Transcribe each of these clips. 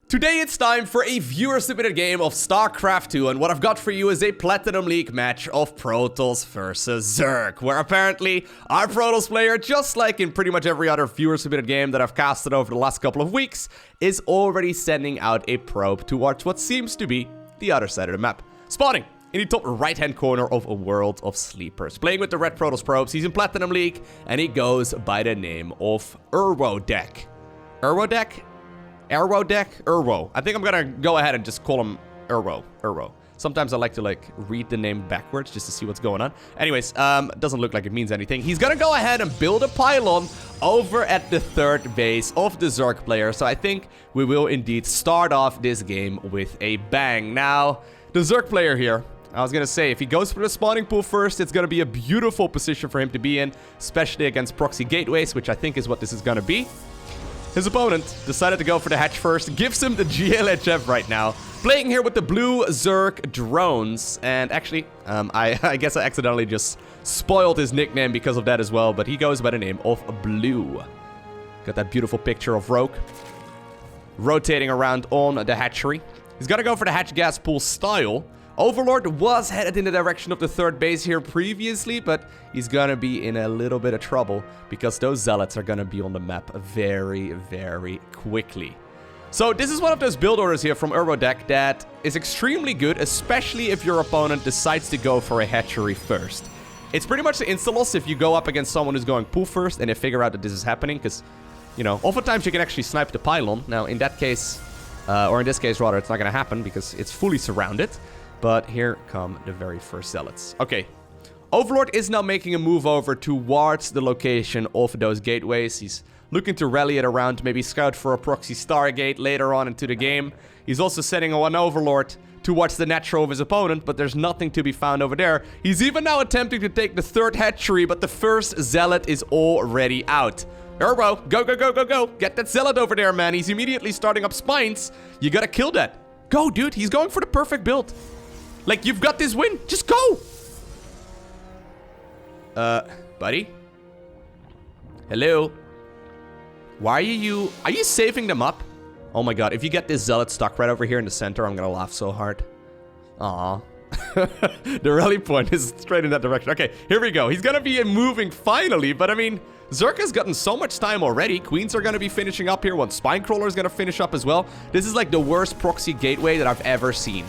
Today it's time for a viewer-submitted game of StarCraft 2, and what I've got for you is a Platinum League match of Protoss versus Zerg, where apparently our Protoss player, just like in pretty much every other viewer-submitted game that I've casted over the last couple of weeks, is already sending out a probe towards what seems to be the other side of the map. Spawning in the top right-hand corner of a world of sleepers. Playing with the red Protoss probes, he's in Platinum League, and he goes by the name of Urwodek. Urwodek? Urwo. I think I'm gonna go ahead and just call him Urwo. Sometimes I like to read the name backwards just to see what's going on. Anyways, doesn't look like it means anything. He's gonna go ahead and build a pylon over at the third base of the Zerg player. So I think we will indeed start off this game with a bang. Now, the Zerg player here, I was gonna say, if he goes for the spawning pool first, it's gonna be a beautiful position for him to be in, especially against Proxy Gateways, which I think is what this is gonna be. His opponent decided to go for the hatch first, gives him the GLHF right now. Playing here with the blue Zerg drones, and actually, I guess I accidentally just spoiled his nickname because of that as well, but he goes by the name of Blue. Got that beautiful picture of Rogue rotating around on the hatchery. He's gonna go for the hatch gas pool style. Overlord was headed in the direction of the third base here previously, but he's gonna be in a little bit of trouble because those zealots are gonna be on the map very, very quickly. So this is one of those build orders here from Urwodek that is extremely good, especially if your opponent decides to go for a hatchery first. It's pretty much the insta-loss if you go up against someone who's going pool first and they figure out that this is happening, because, you know, oftentimes you can actually snipe the pylon. Now, in that case, or in this case rather, it's not gonna happen because it's fully surrounded. But here come the very first zealots. Okay, Overlord is now making a move over towards the location of those gateways. He's looking to rally it around, maybe scout for a proxy Stargate later on into the game. He's also sending one Overlord towards the natural of his opponent, but there's nothing to be found over there. He's even now attempting to take the third hatchery, but the first zealot is already out. Urbo, go. Get that zealot over there, man. He's immediately starting up spines. You gotta kill that. Go, dude. He's going for the perfect build. Like, you've got this win. Just go. Buddy? Hello? Why are you saving them up? Oh my god, if you get this zealot stuck right over here in the center, I'm gonna laugh so hard. Aw. The rally point is straight in that direction. Okay, here we go. He's gonna be moving finally, but I mean, Zerg has gotten so much time already. Queens are gonna be finishing up here. One Spinecrawler is gonna finish up as well. This is like the worst proxy gateway that I've ever seen.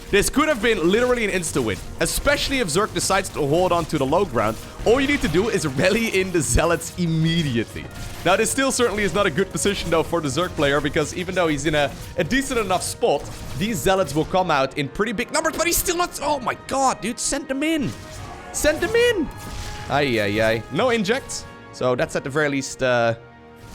This could have been literally an insta-win, especially if Zerg decides to hold on to the low ground. All you need to do is rally in the zealots immediately. Now, this still certainly is not a good position, though, for the Zerg player, because even though he's in a decent enough spot, these zealots will come out in pretty big numbers, but he's still not... Oh my god, dude, send them in. Send them in. Ay. No injects, so that's at the very least...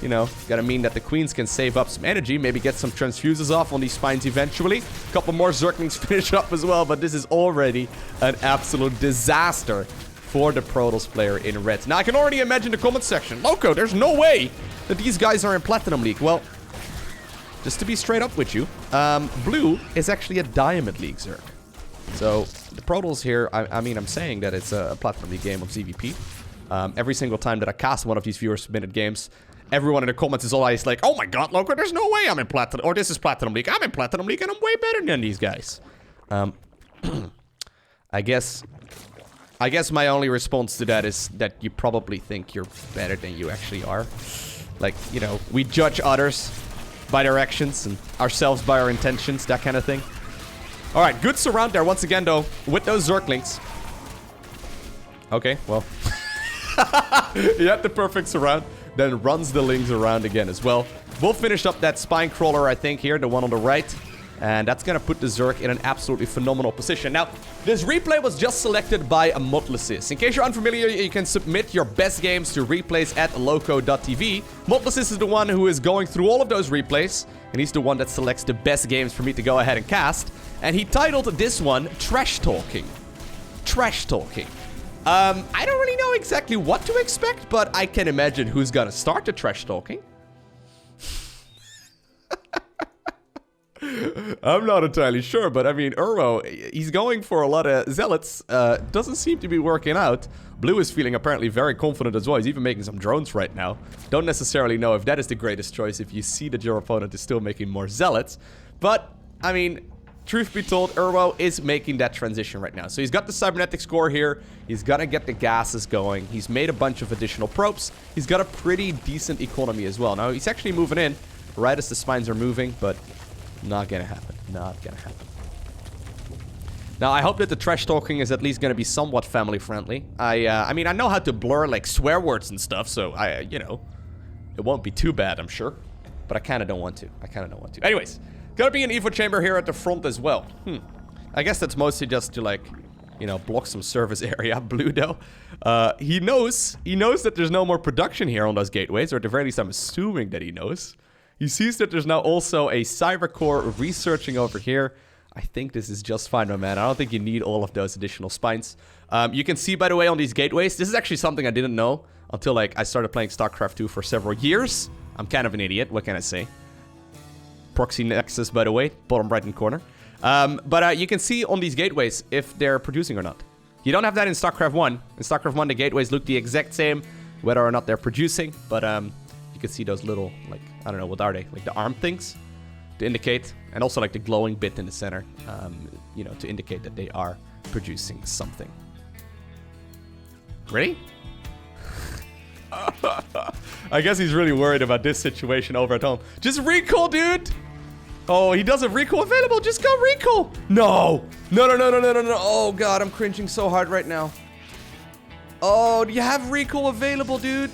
you know, gotta mean that the queens can save up some energy, maybe get some transfuses off on these spines eventually. A couple more Zerglings finish up as well, but this is already an absolute disaster for the Protoss player in red. Now, I can already imagine the comment section. Lowko, there's no way that these guys are in Platinum League. Well, just to be straight up with you, Blue is actually a Diamond League Zerg. So, the Protoss here, I mean, I'm saying that it's a Platinum League game of ZVP. Every single time that I cast one of these viewer-submitted games, everyone in the comments is always like, oh my god, Lowko, there's no way I'm in Platinum, or this is Platinum League. I'm in Platinum League and I'm way better than these guys. I guess my only response to that is that you probably think you're better than you actually are. Like, you know, we judge others by their actions and ourselves by our intentions, that kind of thing. Alright, good surround there once again, though, with those Zerglings. Okay, well. He had the perfect surround. Then runs the Lings around again as well. We'll finish up that Spinecrawler, I think, here, the one on the right. And that's going to put the Zerg in an absolutely phenomenal position. Now, this replay was just selected by Modlesys. In case you're unfamiliar, you can submit your best games to replays at LowkoTV. Modlesys is the one who is going through all of those replays. And he's the one that selects the best games for me to go ahead and cast. And he titled this one, Trash Talking. Trash Talking. I don't really know exactly what to expect, but I can imagine who's gonna start the trash talking. I'm not entirely sure, but I mean, Uro, he's going for a lot of zealots. Doesn't seem to be working out. Blue is feeling apparently very confident as well. He's even making some drones right now. Don't necessarily know if that is the greatest choice if you see that your opponent is still making more zealots. But, I mean, truth be told, Uro is making that transition right now. So he's got the cybernetics core here. He's gonna get the gases going. He's made a bunch of additional probes. He's got a pretty decent economy as well. Now, he's actually moving in right as the spines are moving, but not gonna happen. Not gonna happen. Now, I hope that the trash talking is at least gonna be somewhat family friendly. I mean, I know how to blur, like, swear words and stuff, so you know, it won't be too bad, I'm sure. But I kinda don't want to. Anyways, gonna be an Evo chamber here at the front as well. I guess that's mostly just to, like, you know, block some service area. Blue, though. He knows that there's no more production here on those gateways, or at the very least, I'm assuming that he knows. He sees that there's now also a cyber core researching over here. I think this is just fine, my man. I don't think you need all of those additional spines. You can see, by the way, on these gateways, this is actually something I didn't know until, like, I started playing StarCraft 2 for several years. I'm kind of an idiot. What can I say? Proxy Nexus, by the way, bottom right-hand corner. But you can see on these gateways if they're producing or not. You don't have that in StarCraft 1. In StarCraft 1, the gateways look the exact same, whether or not they're producing. But you can see those little, like, I don't know, what are they? Like the arm things to indicate. And also like the glowing bit in the center, you know, to indicate that they are producing something. Ready? I guess he's really worried about this situation over at home. Just recall, dude! Oh, he does have recall available. Just go recall. No. No. Oh, God, I'm cringing so hard right now. Oh, do you have recall available, dude?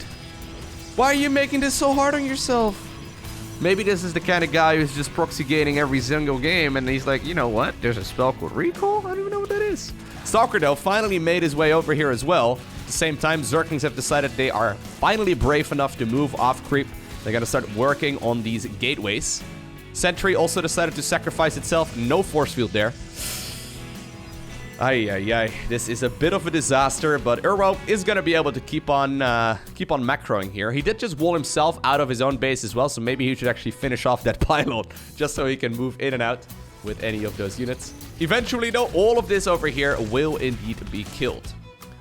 Why are you making this so hard on yourself? Maybe this is the kind of guy who's just proxy gating every single game, and he's like, you know what? There's a spell called recall? I don't even know what that is. Stalker, though, finally made his way over here as well. At the same time, Zerglings have decided they are finally brave enough to move off creep. They're going to start working on these gateways. Sentry also decided to sacrifice itself. No force field there. Ay. This is a bit of a disaster, but Uro is going to be able to keep on macroing here. He did just wall himself out of his own base as well, so maybe he should actually finish off that pylon just so he can move in and out with any of those units. Eventually, though, all of this over here will indeed be killed.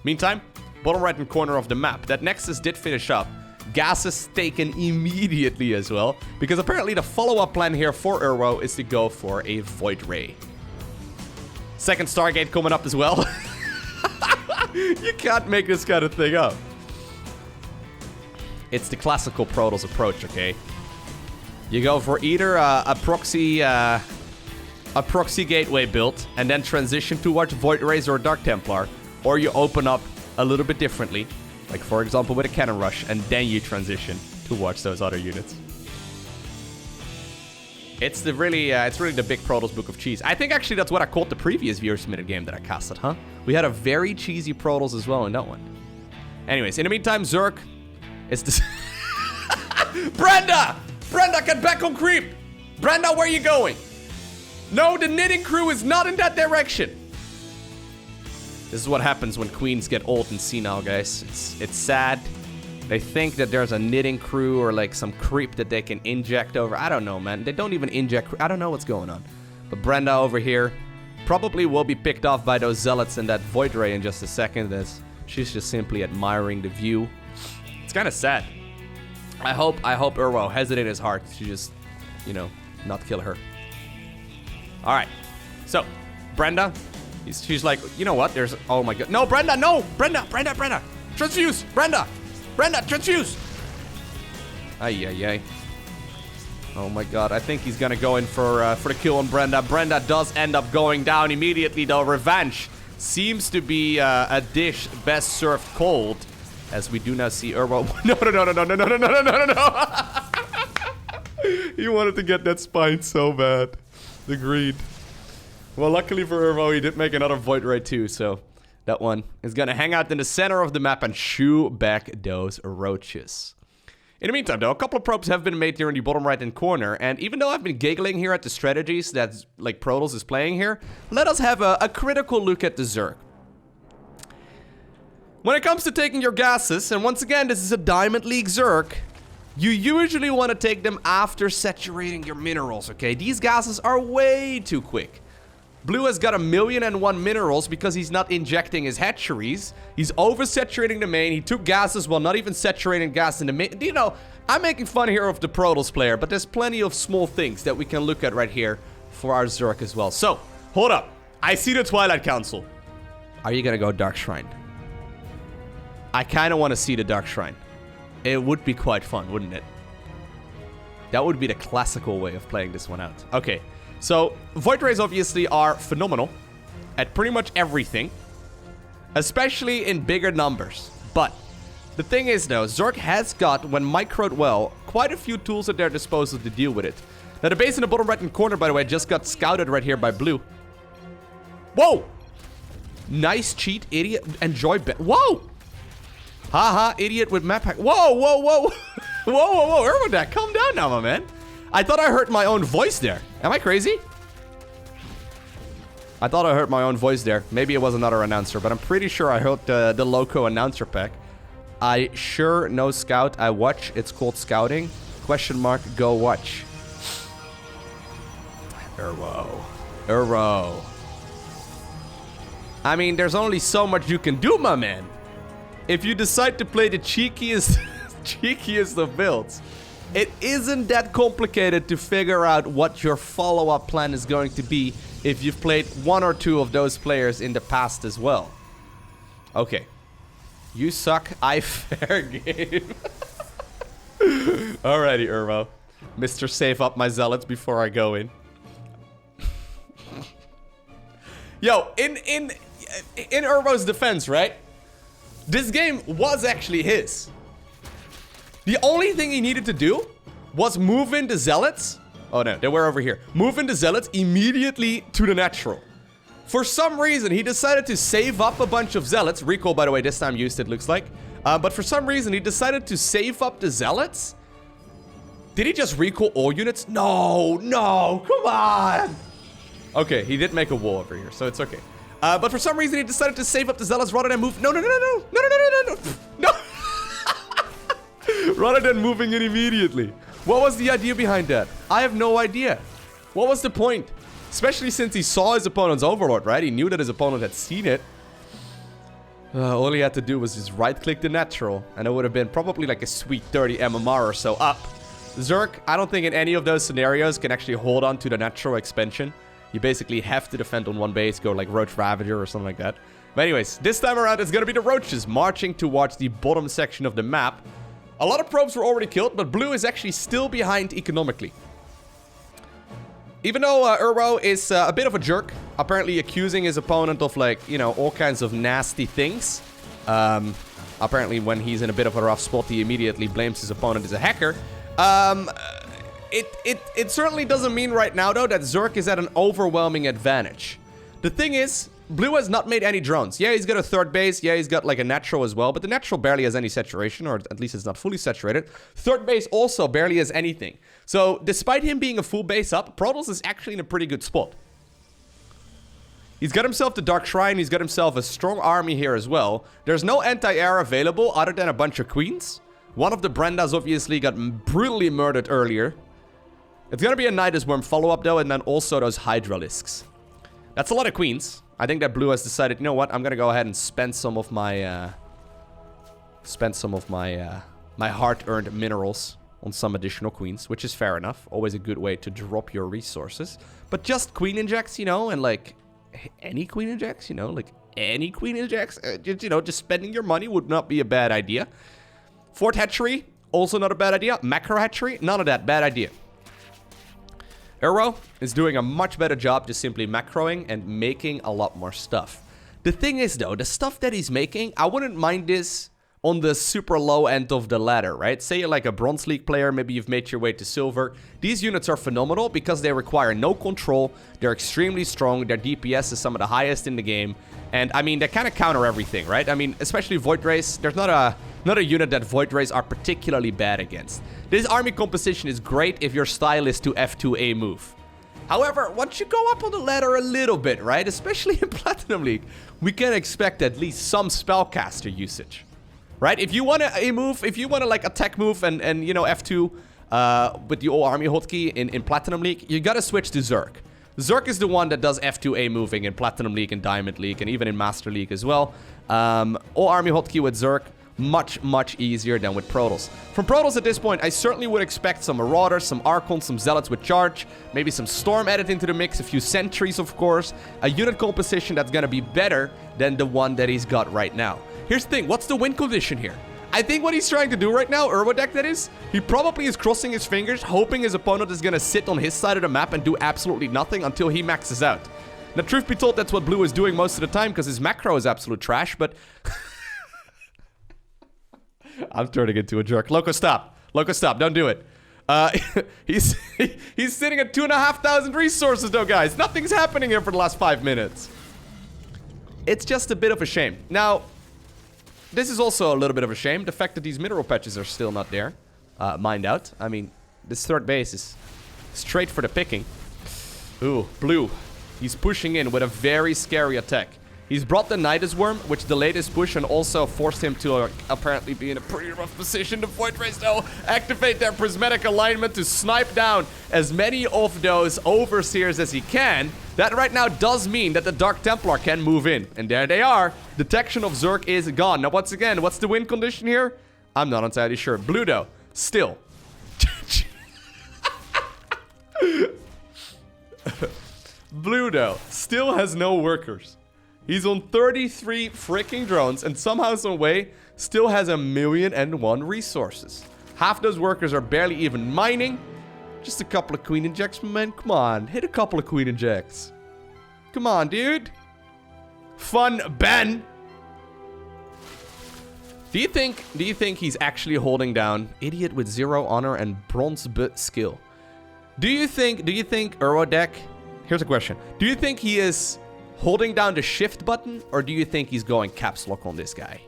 Meantime, bottom right-hand corner of the map, that Nexus did finish up. Gas is taken immediately as well, because apparently the follow-up plan here for Uro is to go for a Void Ray. Second Stargate coming up as well. You can't make this kind of thing up. It's the classical Protoss approach, okay? You go for either a proxy gateway build and then transition towards Void Rays or Dark Templar, or you open up a little bit differently. Like, for example, with a cannon rush, and then you transition towards those other units. It's really the big Protoss book of cheese. I think actually that's what I called the previous viewer submitted game that I casted, huh? We had a very cheesy Protoss as well in that one. Anyways, in the meantime, Zerg is this. Brenda! Brenda, get back on creep! Brenda, where are you going? No, the knitting crew is not in that direction. This is what happens when queens get old and senile, guys. It's sad. They think that there's a knitting crew or like some creep that they can inject over. I don't know, man. They don't even inject. I don't know what's going on. But Brenda over here probably will be picked off by those zealots in that Void Ray in just a second. As she's just simply admiring the view. It's kind of sad. I hope Uro has it in his heart to just, you know, not kill her. All right. So, Brenda. She's like, you know what? There's... Oh, my God. No, Brenda, no! Brenda! Transfuse! Brenda, transfuse! Ay. Oh, my God. I think he's gonna go in for the kill on Brenda. Brenda does end up going down immediately, though. Revenge seems to be a dish best served cold, as we do now see Uro... No. He wanted to get that spine so bad. The greed. Well, luckily for Uro, he did make another Void Ray too, so that one is gonna hang out in the center of the map and shoo back those roaches. In the meantime, though, a couple of probes have been made here in the bottom right-hand corner, and even though I've been giggling here at the strategies that, like, Protoss is playing here, let us have a critical look at the Zerg. When it comes to taking your gases, and once again, this is a Diamond League Zerg, you usually want to take them after saturating your minerals, okay? These gases are way too quick. Blue has got 1,000,001 minerals because he's not injecting his hatcheries. He's oversaturating the main. He took gases while not even saturating gas in the main. You know, I'm making fun here of the Protoss player, but there's plenty of small things that we can look at right here for our Zerg as well. So, hold up. I see the Twilight Council. Are you gonna go Dark Shrine? I kind of want to see the Dark Shrine. It would be quite fun, wouldn't it? That would be the classical way of playing this one out. Okay, so Void Rays obviously are phenomenal at pretty much everything, especially in bigger numbers. But the thing is though, Zerg has got, when microed well, quite a few tools at their disposal to deal with it. Now the base in the bottom right-hand corner, by the way, just got scouted right here by Blue. Whoa! Nice cheat, idiot. Enjoy. Whoa! Haha, idiot with map hack. Whoa, whoa, whoa. Whoa, whoa, whoa. Erwin, calm down now, my man. I thought I heard my own voice there. Am I crazy? I thought I heard my own voice there. Maybe it was another announcer, but I'm pretty sure I heard the Loco announcer pack. I sure know Scout. I watch. It's called Scouting. Question mark, go watch. Erwo. I mean, there's only so much you can do, my man. If you decide to play the cheekiest, cheekiest of builds, it isn't that complicated to figure out what your follow-up plan is going to be if you've played one or two of those players in the past as well. Okay. You suck, I fair game. Alrighty, Erwo. Mr. Save up my zealots before I go in. Yo, in Erwo's defense, right? This game was actually his. The only thing he needed to do was move in the zealots. Oh no, they were over here. Move in the zealots immediately to the natural. For some reason, he decided to save up a bunch of zealots. Recall, by the way, this time used, it looks like. But for some reason, he decided to save up the zealots. Did he just recall all units? No, come on. Okay, he did make a wall over here, so it's okay. But for some reason, he decided to save up the zealots rather than move. No. Rather than moving in immediately. What was the idea behind that? I have no idea. What was the point? Especially since he saw his opponent's Overlord, right? He knew that his opponent had seen it. All he had to do was just right-click the natural, and it would have been probably like a sweet 30 MMR or so up. Zerg, I don't think in any of those scenarios can actually hold on to the natural expansion. You basically have to defend on one base, go like Roach Ravager or something like that. But anyways, this time around it's gonna be the Roaches marching towards the bottom section of the map. A lot of probes were already killed, but Blue is actually still behind economically. Even though Erwo is a bit of a jerk, apparently accusing his opponent of like, you know, all kinds of nasty things. Apparently when he's in a bit of a rough spot, he immediately blames his opponent as a hacker. It certainly doesn't mean right now, though, that Zerg is at an overwhelming advantage. The thing is, Blue has not made any drones. Yeah, he's got a third base. Yeah, he's got like a natural as well. But the natural barely has any saturation, or at least it's not fully saturated. Third base also barely has anything. So, despite him being a full base up, Protoss is actually in a pretty good spot. He's got himself the Dark Shrine. He's got himself a strong army here as well. There's no anti-air available other than a bunch of queens. One of the Brendas obviously got brutally murdered earlier. It's gonna be a Nidus Worm follow-up though, and then also those Hydralisks. That's a lot of queens. I think that Blue has decided, you know what, I'm gonna go ahead and spend some of my my hard-earned minerals on some additional queens, which is fair enough. Always a good way to drop your resources. But just queen injects, you know, and like any queen injects, you know, like any queen injects, you know, just spending your money would not be a bad idea. Fort Hatchery, also not a bad idea. Macro Hatchery, none of that, bad idea. Erwo is doing a much better job just simply macroing and making a lot more stuff. The thing is though, the stuff that he's making, I wouldn't mind this on the super low end of the ladder, right? Say you're like a Bronze League player, maybe you've made your way to Silver. These units are phenomenal because they require no control, they're extremely strong, their DPS is some of the highest in the game, and I mean, they kind of counter everything, right? I mean, especially Void Rays, there's not a unit that Void Rays are particularly bad against. This army composition is great if your style is to F2A move. However, once you go up on the ladder a little bit, right? Especially in Platinum League, we can expect at least some spellcaster usage. right? If you want a move, if you want to like attack move and you know, F2 with the old army hotkey in Platinum League, you gotta switch to Zerg. Zerg is the one that does F2A moving in Platinum League and Diamond League and even in Master League as well. All army hotkey with Zerg, much easier than with Protoss. From Protoss at this point, I certainly would expect some Marauders, some Archons, some Zealots with charge, maybe some Storm added into the mix, a few Sentries of course, a unit composition that's gonna be better than the one that he's got right now. Here's the thing, what's the win condition here? I think what he's trying to do right now, Urwodeck that is, he probably is crossing his fingers, hoping his opponent is gonna sit on his side of the map and do absolutely nothing until he maxes out. Now, truth be told, that's what Blue is doing most of the time because his macro is absolute trash, but... I'm turning into a jerk. Loko, stop. Loko, stop. Don't do it. He's sitting at 2,500 resources, though, guys. Nothing's happening here for the last 5 minutes. It's just a bit of a shame. Now... this is also a little bit of a shame. The fact that these mineral patches are still not there. Mind out. I mean, this third base is straight for the picking. Ooh, Blue. He's pushing in with a very scary attack. He's brought the Nidus Worm, which delayed his push and also forced him to apparently be in a pretty rough position. The Void Rays, though, activate their prismatic alignment to snipe down as many of those Overseers as he can. That right now does mean that the Dark Templar can move in. And there they are. Detection of Zerg is gone. Now, once again, what's the win condition here? I'm not entirely sure. Blue, though, still. Blue, though, still has no workers. He's on 33 freaking drones and somehow, some way, still has 1,000,001 resources. Half those workers are barely even mining. Just a couple of Queen Injects, man. Come on, hit a couple of Queen Injects. Come on, dude. Fun Ben. Do you think he's actually holding down Idiot with 0 honor and Bronze Butt skill? Do you think Urwodeck? Here's a question. Do you think he is holding down the shift button, or do you think he's going caps lock on this guy?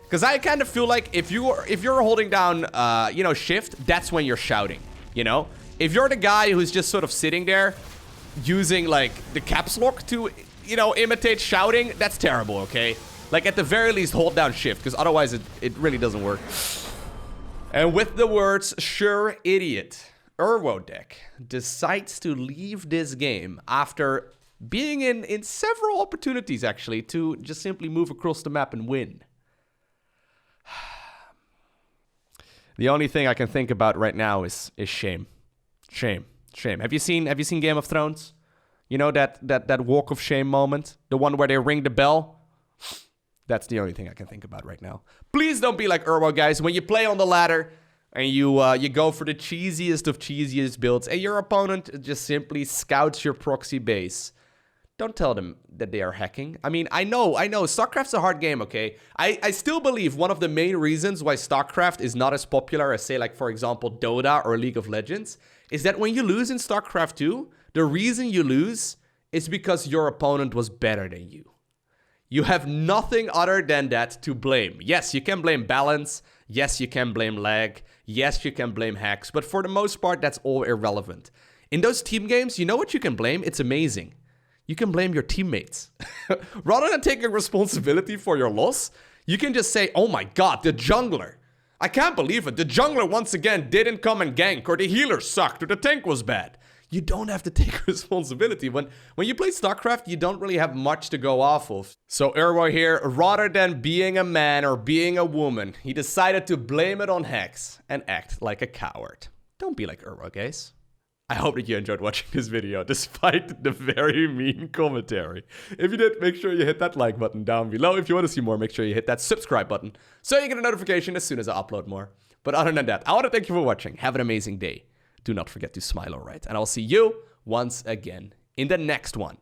Because I kind of feel like if you're holding down, you know, shift, that's when you're shouting, you know? If you're the guy who's just sort of sitting there using, like, the caps lock to, you know, imitate shouting, that's terrible, okay? Like, at the very least, hold down shift, because otherwise it really doesn't work. And with the words, sure idiot, Urwodeck decides to leave this game after being in several opportunities, actually, to just simply move across the map and win. The only thing I can think about right now is shame. Shame. Have you seen Game of Thrones? You know that walk of shame moment? The one where they ring the bell? That's the only thing I can think about right now. Please don't be like Urwo, guys. When you play on the ladder and you go for the cheesiest of cheesiest builds and your opponent just simply scouts your proxy base, don't tell them that they are hacking. I mean, I know, StarCraft's a hard game, okay? I still believe one of the main reasons why StarCraft is not as popular as, say, like, for example, Dota or League of Legends, is that when you lose in StarCraft 2, the reason you lose is because your opponent was better than you. You have nothing other than that to blame. Yes, you can blame balance. Yes, you can blame lag. Yes, you can blame hacks. But for the most part, that's all irrelevant. In those team games, you know what you can blame? It's amazing. You can blame your teammates. Rather than taking responsibility for your loss, you can just say, oh my god, the jungler. I can't believe it. The jungler once again didn't come and gank, or the healer sucked, or the tank was bad. You don't have to take responsibility. When you play StarCraft, you don't really have much to go off of. So Urwo here, rather than being a man or being a woman, he decided to blame it on hacks and act like a coward. Don't be like Urwo, guys. I hope that you enjoyed watching this video, despite the very mean commentary. If you did, make sure you hit that like button down below. If you want to see more, make sure you hit that subscribe button so you get a notification as soon as I upload more. But other than that, I want to thank you for watching. Have an amazing day. Do not forget to smile, alright? And I'll see you once again in the next one.